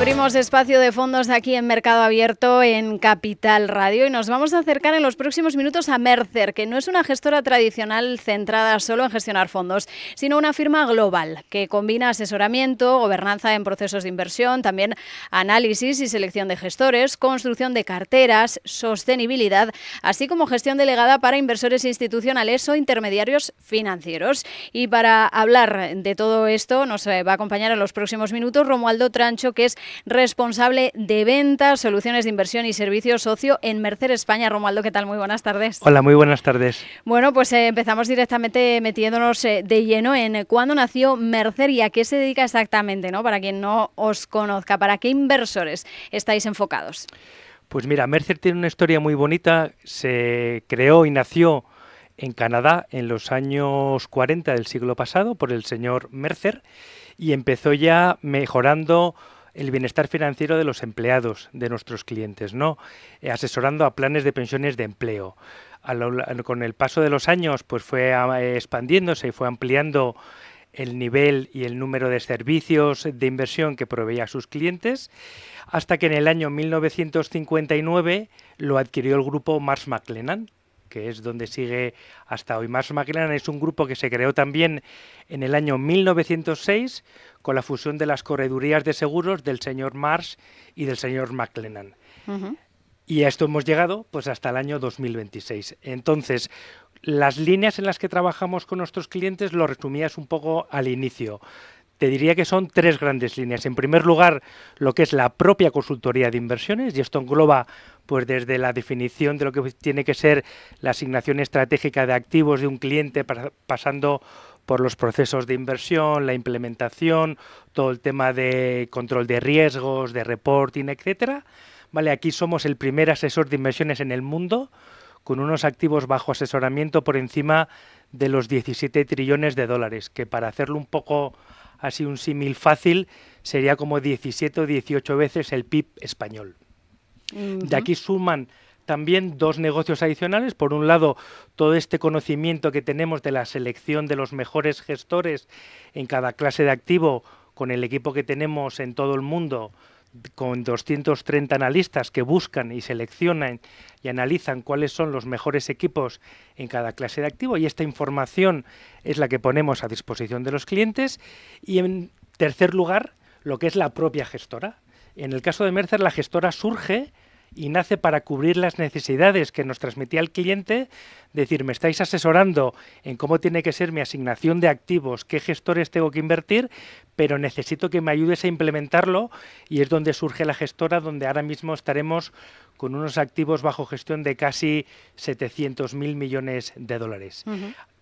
Abrimos espacio de fondos aquí en Mercado Abierto en Capital Radio y nos vamos a acercar en los próximos minutos a Mercer, que no es una gestora tradicional centrada solo en gestionar fondos, sino una firma global que combina asesoramiento, gobernanza en procesos de inversión, también análisis y selección de gestores, construcción de carteras, sostenibilidad, así como gestión delegada para inversores institucionales o intermediarios financieros. Y para hablar de todo esto nos va a acompañar en los próximos minutos Romualdo Trancho, que es responsable de ventas, soluciones de inversión y servicios socio en Mercer España. Romualdo, ¿qué tal? Muy buenas tardes. Hola, muy buenas tardes. Bueno, pues empezamos directamente metiéndonos de lleno en cuándo nació Mercer y a qué se dedica exactamente, ¿no? Para quien no os conozca, ¿para qué inversores estáis enfocados? Pues mira, Mercer tiene una historia muy bonita. Se creó y nació en Canadá en los años 40 del siglo pasado por el señor Mercer y empezó ya mejorando el bienestar financiero de los empleados, de nuestros clientes, ¿no? Asesorando a planes de pensiones de empleo. Con el paso de los años, pues fue expandiéndose y fue ampliando el nivel y el número de servicios de inversión que proveía a sus clientes, hasta que en el año 1959 lo adquirió el grupo Marsh McLennan, que es donde sigue hasta hoy. Marsh McLennan es un grupo que se creó también en el año 1906 con la fusión de las corredurías de seguros del señor Marsh y del señor McLennan. Y a esto hemos llegado pues hasta el año 2026. Entonces, las líneas en las que trabajamos con nuestros clientes lo resumías un poco al inicio. Te diría que son tres grandes líneas. En primer lugar, lo que es la propia consultoría de inversiones, y esto engloba pues desde la definición de lo que tiene que ser la asignación estratégica de activos de un cliente, pasando por los procesos de inversión, la implementación, todo el tema de control de riesgos, de reporting, etcétera. Vale, aquí somos el primer asesor de inversiones en el mundo, con unos activos bajo asesoramiento por encima de los 17 trillones de dólares, que para hacerlo un poco así un símil fácil, sería como 17 o 18 veces el PIB español. De aquí suman también dos negocios adicionales. Por un lado, todo este conocimiento que tenemos de la selección de los mejores gestores en cada clase de activo, con el equipo que tenemos en todo el mundo, con 230 analistas que buscan y seleccionan y analizan cuáles son los mejores equipos en cada clase de activo, y esta información es la que ponemos a disposición de los clientes. Y en tercer lugar, lo que es la propia gestora. En el caso de Mercer, la gestora surge y nace para cubrir las necesidades que nos transmitía el cliente, decir, me estáis asesorando en cómo tiene que ser mi asignación de activos, qué gestores tengo que invertir, pero necesito que me ayudes a implementarlo, y es donde surge la gestora, donde ahora mismo estaremos con unos activos bajo gestión de casi 700.000 millones de dólares.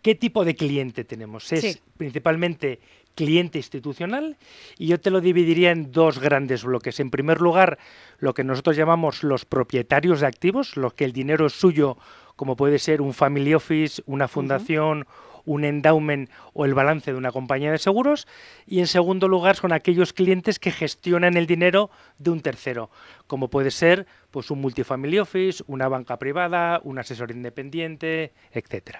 ¿Qué tipo de cliente tenemos? Es principalmente cliente institucional, y yo te lo dividiría en dos grandes bloques. En primer lugar, lo que nosotros llamamos los propietarios de activos, los que el dinero es suyo, como puede ser un family office, una fundación, un endowment o el balance de una compañía de seguros. Y en segundo lugar, son aquellos clientes que gestionan el dinero de un tercero, como puede ser pues un multifamily office, una banca privada, un asesor independiente, etcétera.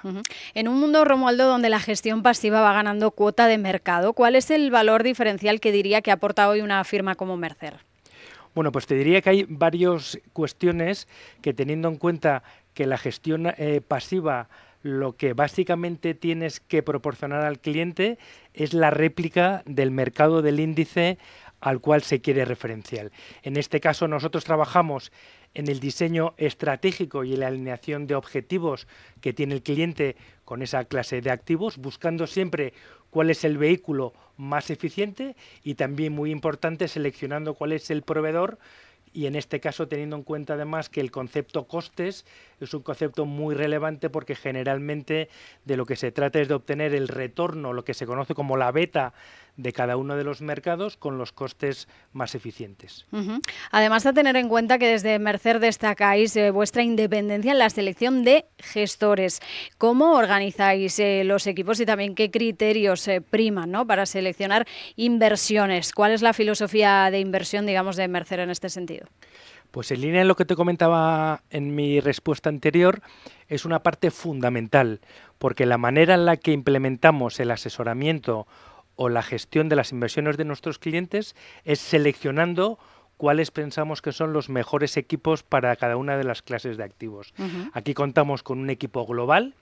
En un mundo, Romualdo, donde la gestión pasiva va ganando cuota de mercado, ¿cuál es el valor diferencial que diría que aporta hoy una firma como Mercer? Bueno, pues te diría que hay varias cuestiones que, teniendo en cuenta que la gestión pasiva, lo que básicamente tienes que proporcionar al cliente es la réplica del mercado del índice al cual se quiere referenciar. En este caso, nosotros trabajamos en el diseño estratégico y en la alineación de objetivos que tiene el cliente con esa clase de activos, buscando siempre cuál es el vehículo más eficiente, y también, muy importante, seleccionando cuál es el proveedor, y en este caso teniendo en cuenta además que el concepto costes es un concepto muy relevante, porque generalmente de lo que se trata es de obtener el retorno, lo que se conoce como la beta de cada uno de los mercados, con los costes más eficientes. Además, a tener en cuenta que desde Mercer destacáis vuestra independencia en la selección de gestores. ¿Cómo organizáis los equipos y también qué criterios priman, ¿no?, para seleccionar inversiones? ¿Cuál es la filosofía de inversión, digamos, de Mercer en este sentido? Pues en línea en lo que te comentaba en mi respuesta anterior, es una parte fundamental, porque la manera en la que implementamos el asesoramiento o la gestión de las inversiones de nuestros clientes es seleccionando cuáles pensamos que son los mejores equipos para cada una de las clases de activos. Aquí contamos con un equipo global,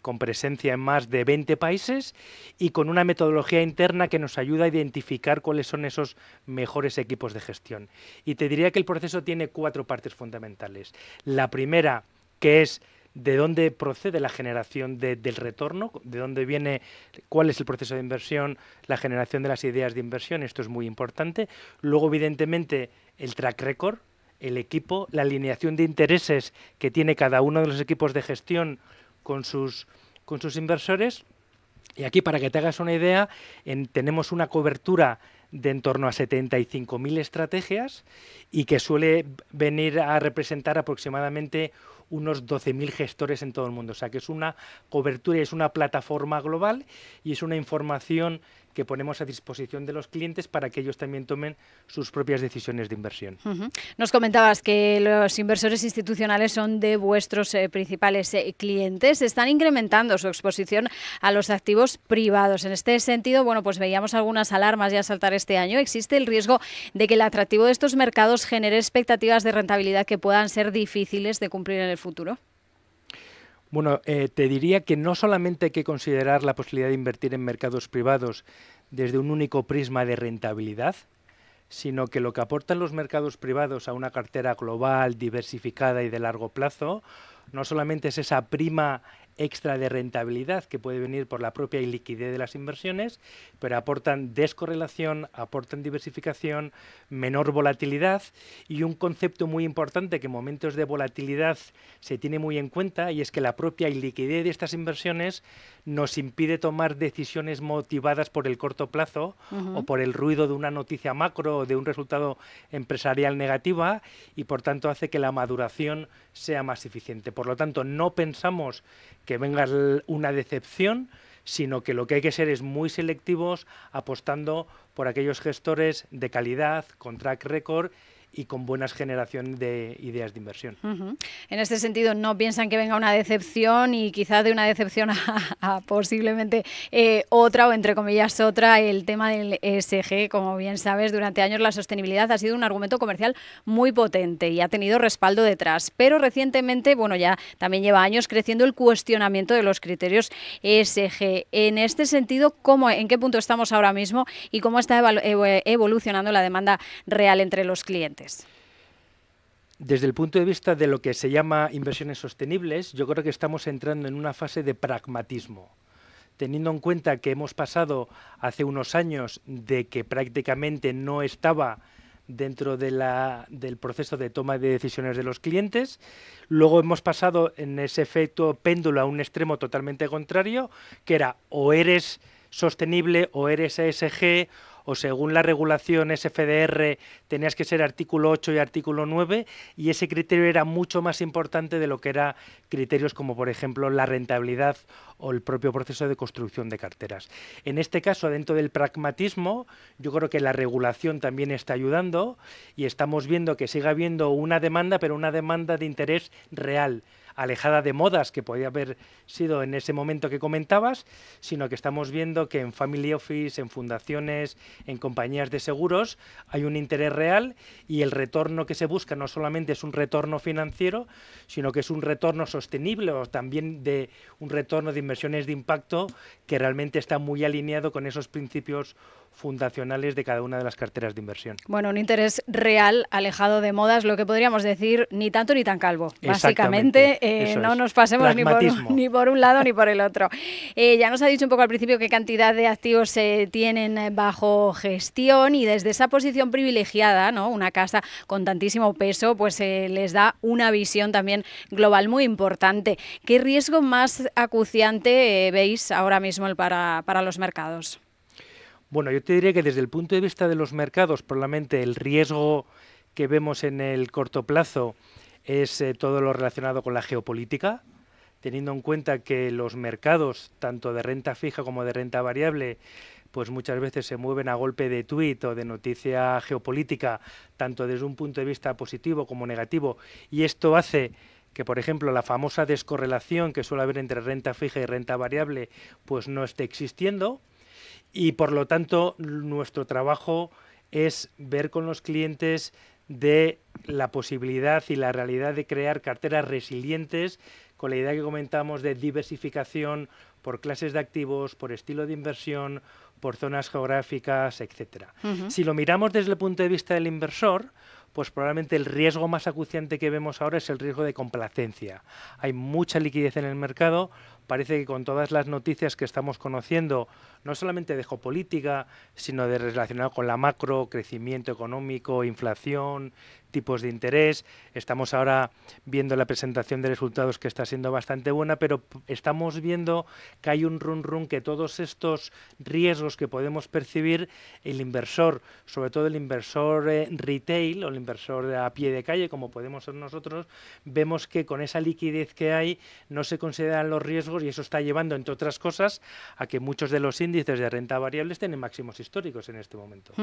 con presencia en más de 20 países y con una metodología interna que nos ayuda a identificar cuáles son esos mejores equipos de gestión. Y te diría que el proceso tiene 4 partes fundamentales. La primera, que es de dónde procede la generación del retorno, de dónde viene, cuál es el proceso de inversión, la generación de las ideas de inversión, esto es muy importante. Luego, evidentemente, el track record, el equipo, la alineación de intereses que tiene cada uno de los equipos de gestión con sus inversores. Y aquí, para que te hagas una idea, tenemos una cobertura de en torno a 75.000 estrategias y que suele venir a representar aproximadamente unos 12.000 gestores en todo el mundo. O sea que es una cobertura y es una plataforma global y es una información que ponemos a disposición de los clientes para que ellos también tomen sus propias decisiones de inversión. Nos comentabas que los inversores institucionales son de vuestros principales clientes. Están incrementando su exposición a los activos privados. En este sentido, bueno, pues veíamos algunas alarmas ya saltar este año. ¿Existe el riesgo de que el atractivo de estos mercados genere expectativas de rentabilidad que puedan ser difíciles de cumplir en el futuro? Bueno, te diría que no solamente hay que considerar la posibilidad de invertir en mercados privados desde un único prisma de rentabilidad, sino que lo que aportan los mercados privados a una cartera global, diversificada y de largo plazo, no solamente es esa prima extra de rentabilidad que puede venir por la propia liquidez de las inversiones, pero aportan descorrelación, aportan diversificación, menor volatilidad y un concepto muy importante que en momentos de volatilidad se tiene muy en cuenta, y es que la propia liquidez de estas inversiones nos impide tomar decisiones motivadas por el corto plazo o por el ruido de una noticia macro o de un resultado empresarial negativa, y por tanto hace que la maduración sea más eficiente. Por lo tanto, no pensamos que venga una decepción, sino que lo que hay que ser es muy selectivos, apostando por aquellos gestores de calidad, con track record y con buenas generación de ideas de inversión. En este sentido, no piensan que venga una decepción, y quizás de una decepción a posiblemente otra, o entre comillas otra, el tema del ESG. Como bien sabes, durante años la sostenibilidad ha sido un argumento comercial muy potente y ha tenido respaldo detrás, pero recientemente, bueno, ya también lleva años creciendo el cuestionamiento de los criterios ESG. En este sentido, ¿en qué punto estamos ahora mismo y cómo está evolucionando la demanda real entre los clientes? Desde el punto de vista de lo que se llama inversiones sostenibles, yo creo que estamos entrando en una fase de pragmatismo, teniendo en cuenta que hemos pasado hace unos años de que prácticamente no estaba dentro del proceso de toma de decisiones de los clientes. Luego hemos pasado en ese efecto péndulo a un extremo totalmente contrario, que era o eres sostenible o eres ESG, o según la regulación SFDR tenías que ser artículo 8 y artículo 9, y ese criterio era mucho más importante de lo que eran criterios como, por ejemplo, la rentabilidad o el propio proceso de construcción de carteras. En este caso, dentro del pragmatismo, yo creo que la regulación también está ayudando y estamos viendo que sigue habiendo una demanda, pero una demanda de interés real, alejada de modas que podía haber sido en ese momento que comentabas, sino que estamos viendo que en family office, en fundaciones, en compañías de seguros hay un interés real, y el retorno que se busca no solamente es un retorno financiero, sino que es un retorno sostenible, o también de un retorno de inversiones de impacto que realmente está muy alineado con esos principios fundacionales de cada una de las carteras de inversión. Bueno, un interés real, alejado de modas, lo que podríamos decir, ni tanto ni tan calvo. Básicamente, no nos pasemos ni por un lado ni por el otro. Ya nos ha dicho un poco al principio qué cantidad de activos se tienen bajo gestión, y desde esa posición privilegiada, ¿no?, una casa con tantísimo peso, pues les da una visión también global muy importante. ¿Qué riesgo más acuciante veis ahora mismo para los mercados? Bueno, yo te diría que desde el punto de vista de los mercados, probablemente el riesgo que vemos en el corto plazo es todo lo relacionado con la geopolítica, teniendo en cuenta que los mercados, tanto de renta fija como de renta variable, pues muchas veces se mueven a golpe de tuit o de noticia geopolítica, tanto desde un punto de vista positivo como negativo, y esto hace que, por ejemplo, la famosa descorrelación que suele haber entre renta fija y renta variable, pues no esté existiendo. y por lo tanto nuestro trabajo es ver con los clientes de la posibilidad y la realidad de crear carteras resilientes con la idea que comentamos de diversificación por clases de activos, por estilo de inversión, por zonas geográficas, etcétera. Si lo miramos desde el punto de vista del inversor, pues probablemente el riesgo más acuciante que vemos ahora es el riesgo de complacencia. Hay mucha liquidez en el mercado, parece que con todas las noticias que estamos conociendo, no solamente de geopolítica, sino de relacionado con la macro, crecimiento económico, inflación, tipos de interés. Estamos ahora viendo la presentación de resultados que está siendo bastante buena, pero estamos viendo que hay un run que todos estos riesgos que podemos percibir, el inversor, sobre todo el inversor retail o el inversor a pie de calle, como podemos ser nosotros, vemos que con esa liquidez que hay no se consideran los riesgos y eso está llevando, entre otras cosas, a que muchos de los índices de renta variable tienen máximos históricos en este momento.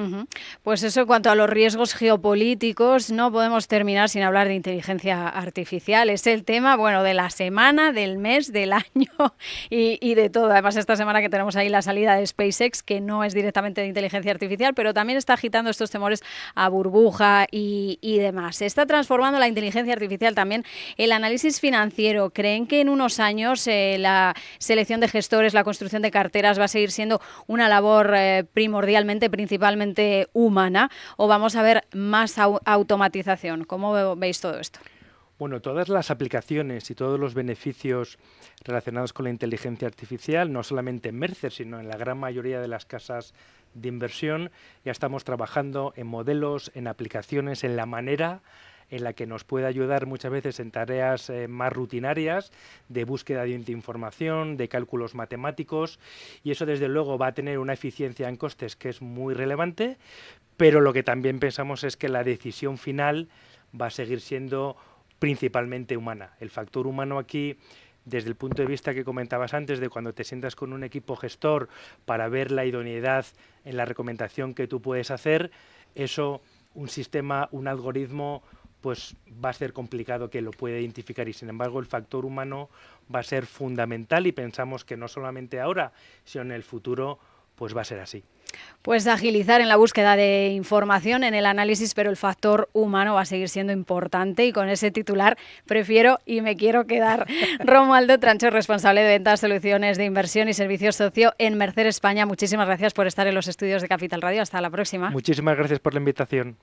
Pues eso en cuanto a los riesgos geopolíticos, no podemos terminar sin hablar de inteligencia artificial. Es el tema, bueno, de la semana, del mes, del año y de todo. Además, esta semana que tenemos ahí la salida de SpaceX, que no es directamente de inteligencia artificial, pero también está agitando estos temores a burbuja y demás. Se está transformando la inteligencia artificial también el análisis financiero. ¿Creen que en unos años la selección de gestores, la construcción de carteras va a seguir siendo una labor principalmente humana, o vamos a ver más automatización? ¿Cómo veis todo esto? Bueno, todas las aplicaciones y todos los beneficios relacionados con la inteligencia artificial, no solamente en Mercer, sino en la gran mayoría de las casas de inversión, ya estamos trabajando en modelos, en aplicaciones, en la manera en la que nos puede ayudar muchas veces en tareas más rutinarias de búsqueda de información, de cálculos matemáticos, y eso desde luego va a tener una eficiencia en costes que es muy relevante, pero lo que también pensamos es que la decisión final va a seguir siendo principalmente humana. El factor humano aquí, desde el punto de vista que comentabas antes, de cuando te sientas con un equipo gestor para ver la idoneidad en la recomendación que tú puedes hacer, eso, un sistema, un algoritmo, pues va a ser complicado que lo pueda identificar, y sin embargo el factor humano va a ser fundamental, y pensamos que no solamente ahora, sino en el futuro, pues va a ser así. Pues agilizar en la búsqueda de información, en el análisis, pero el factor humano va a seguir siendo importante, y con ese titular prefiero y me quiero quedar. Romualdo Trancho, responsable de ventas, soluciones de inversión y servicios socio en Mercer España. Muchísimas gracias por estar en los estudios de Capital Radio. Hasta la próxima. Muchísimas gracias por la invitación.